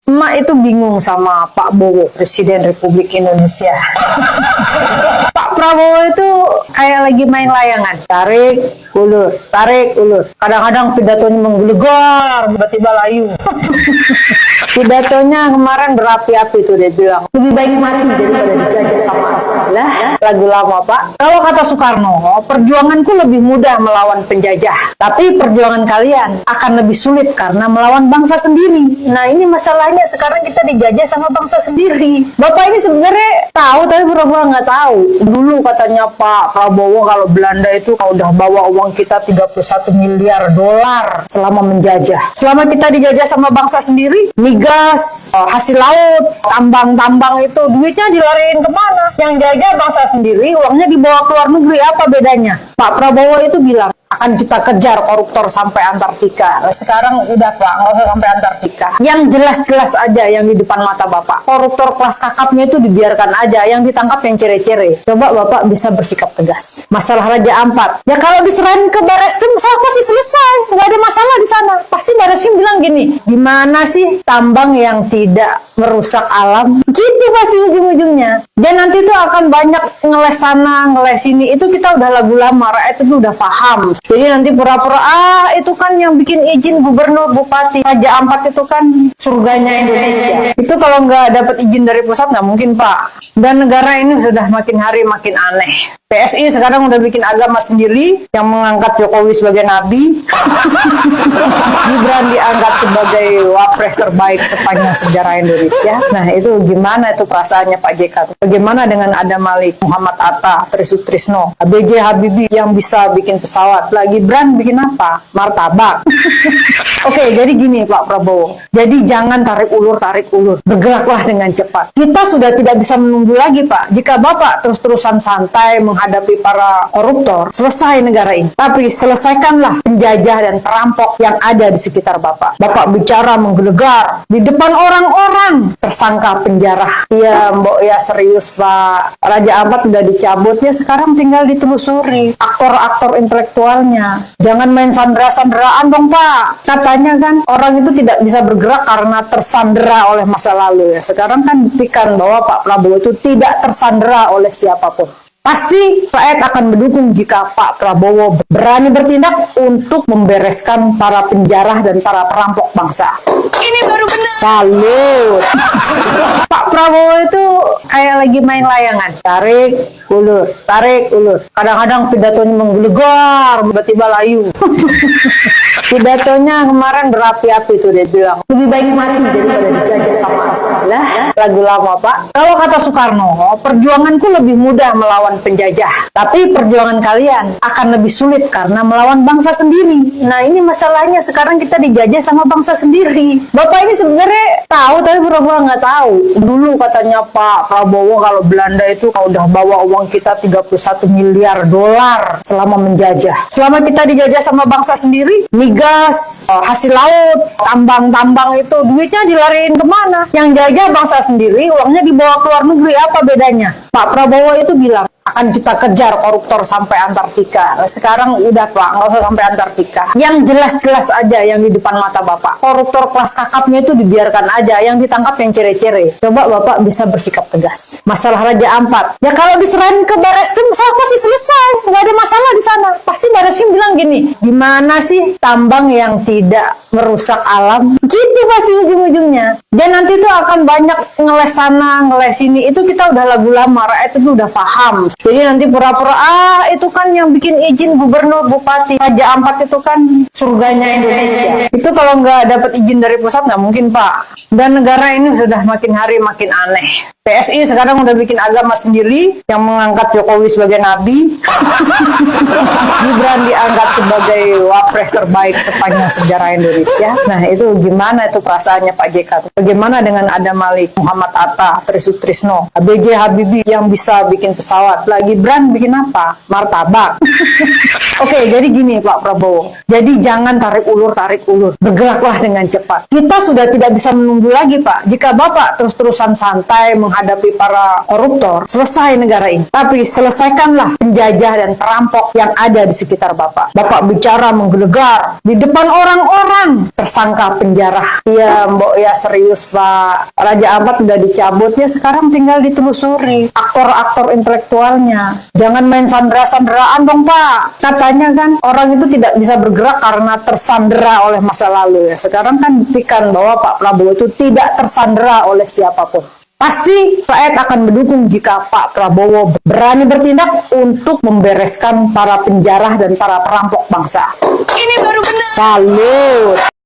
Emak itu bingung sama Pak Bowo, Presiden Republik Indonesia. Pak Prabowo itu kayak lagi main layangan, tarik ulur. Kadang-kadang pidatonya menggelegar, tiba-tiba layu. Pidatonya kemarin berapi-api tuh, dia bilang lebih baik mati daripada dijajah sama asal. Lah, lagu lama Pak. Kalau kata Soekarno, perjuanganku lebih mudah melawan penjajah, tapi perjuangan kalian akan lebih sulit karena melawan bangsa sendiri. Nah, ini masalahnya sekarang kita dijajah sama bangsa sendiri. Bapak ini sebenarnya tahu tapi pura-pura nggak tahu. Dulu katanya Pak Prabowo kalau Belanda itu udah bawa uang kita 31 miliar dolar selama menjajah. Selama kita dijajah sama bangsa sendiri, migas, hasil laut, tambang-tambang itu duitnya dilariin kemana? Yang jajah bangsa sendiri, uangnya dibawa ke luar negeri. Apa bedanya? Pak Prabowo itu bilang akan kita kejar koruptor sampai Antartika. Nah, sekarang udah Pak, nggak usah sampai Antartika. Yang jelas-jelas aja yang di depan mata Bapak. Koruptor kelas kakapnya itu dibiarkan aja, yang ditangkap yang cere-cere. Coba Bapak bisa bersikap tegas. Masalah Raja Ampat, ya kalau diserahin ke Barreskrim, masalah pasti selesai. Nggak ada masalah di sana. Pasti Barreskrim bilang gini, gimana sih tambang yang tidak merusak alam? Gitu pasti ujung-ujungnya. Dan nanti itu akan banyak ngeles sana, ngeles sini. Itu kita udah lagu lama, rakyat itu udah paham. Jadi nanti pura-pura, itu kan yang bikin izin gubernur, bupati. Raja Ampat itu kan surganya Indonesia. Itu kalau nggak dapat izin dari pusat nggak mungkin Pak. Dan negara ini sudah makin hari makin aneh. PSI sekarang udah bikin agama sendiri yang mengangkat Jokowi sebagai nabi. Gibran diangkat sebagai wapres terbaik sepanjang sejarah Indonesia. Nah, itu gimana itu perasaannya Pak JK? Bagaimana dengan Adam Malik, Muhammad Atta, Tri Sutrisno, B.J. Habibie yang bisa bikin pesawat? Lah Gibran bikin apa? Martabak. Oke, jadi gini Pak Prabowo. Jadi jangan tarik ulur. Bergeraklah dengan cepat. Kita sudah tidak bisa menunggu lagi Pak. Jika Bapak terus-terusan santai menghadapi para koruptor, selesai negara ini. Tapi selesaikanlah penjajah dan perampok yang ada di sekitar Bapak. Bapak bicara menggelegar di depan orang-orang, tersangka penjara. Iya Mbok, ya serius Pak. Raja Ampat udah dicabutnya, sekarang tinggal ditelusuri aktor-aktor intelektualnya. Jangan main sandera-sanderaan dong Pak. Katanya kan orang itu tidak bisa bergerak karena tersandera oleh masa lalu ya. Sekarang kan buktikan bahwa Pak Prabowo itu tidak tersandera oleh siapapun. Pasti rakyat akan mendukung jika Pak Prabowo berani bertindak untuk membereskan para penjara dan para perampok bangsa. Ini baru benar. Salut. Pak Prabowo itu kayak lagi main layangan, tarik ulur. Kadang-kadang pidatonya menggelegar, tiba-tiba layu. Pidatonya kemarin berapi-api tuh, dia bilang lebih baik mati daripada dijajah sama asal. Lah, lagu lama Pak. Kalau kata Soekarno, perjuanganku lebih mudah melawan penjajah, tapi perjuangan kalian akan lebih sulit karena melawan bangsa sendiri. Nah, ini masalahnya sekarang kita dijajah sama bangsa sendiri. Bapak ini sebenarnya tahu tapi pura-pura nggak tahu. Dulu katanya Pak Prabowo kalau Belanda itu udah bawa uang kita 31 miliar dolar selama menjajah. Selama kita dijajah sama bangsa sendiri, migas, hasil laut, tambang-tambang itu duitnya dilariin kemana? Yang jajah bangsa sendiri, uangnya dibawa ke luar negeri. Apa bedanya? Pak Prabowo itu bilang akan kita kejar koruptor sampai Antartika. Nah, sekarang udah Pak, nggak usah sampai Antartika. Yang jelas-jelas aja yang di depan mata Bapak. Koruptor kelas kakapnya itu dibiarkan aja, yang ditangkap yang cere-cere. Coba Bapak bisa bersikap tegas. Masalah Raja Ampat, ya kalau diserahin ke Barreskrim, masalah pasti selesai. Nggak ada masalah di sana. Pasti Barreskrim bilang gini, gimana sih tambang yang tidak merusak alam? Gitu pasti ujung-ujungnya. Dan nanti itu akan banyak ngeles sana, ngeles sini. Itu kita udah lagu lama, rakyat itu udah paham. Jadi nanti pura-pura, itu kan yang bikin izin gubernur, bupati. Raja Ampat itu kan surganya Indonesia. Itu kalau nggak dapat izin dari pusat nggak mungkin Pak. Dan negara ini sudah makin hari makin aneh. PSI sekarang udah bikin agama sendiri yang mengangkat Jokowi sebagai nabi. Gibran diangkat sebagai wapres terbaik sepanjang sejarah Indonesia. Nah, itu gimana itu perasaannya Pak JK? Bagaimana dengan Adam Malik, Muhammad Atta, Tri Sutrisno, B.J. Habibie yang bisa bikin pesawat? Lah Gibran bikin apa? Martabak. Oke, jadi gini Pak Prabowo. Jadi jangan tarik ulur. Bergeraklah dengan cepat. Kita sudah tidak bisa menunggu lagi Pak. Jika Bapak terus-terusan santai menghadapi para koruptor, selesai negara ini. Tapi selesaikanlah penjajah dan perampok yang ada di sekitar Bapak. Bapak bicara menggelegar di depan orang-orang, tersangka penjara. Ya Mbok, ya serius Pak, Raja Ampat udah dicabutnya, sekarang tinggal ditelusuri aktor-aktor intelektualnya. Jangan main sandera-sanderaan dong Pak. Katanya kan orang itu tidak bisa bergerak karena tersandera oleh masa lalu ya. Sekarang kan buktikan bahwa Pak Prabowo itu tidak tersandera oleh siapapun. Pasti rakyat akan mendukung jika Pak Prabowo berani bertindak untuk membereskan para penjara dan para perampok bangsa. Ini baru benar. Salut.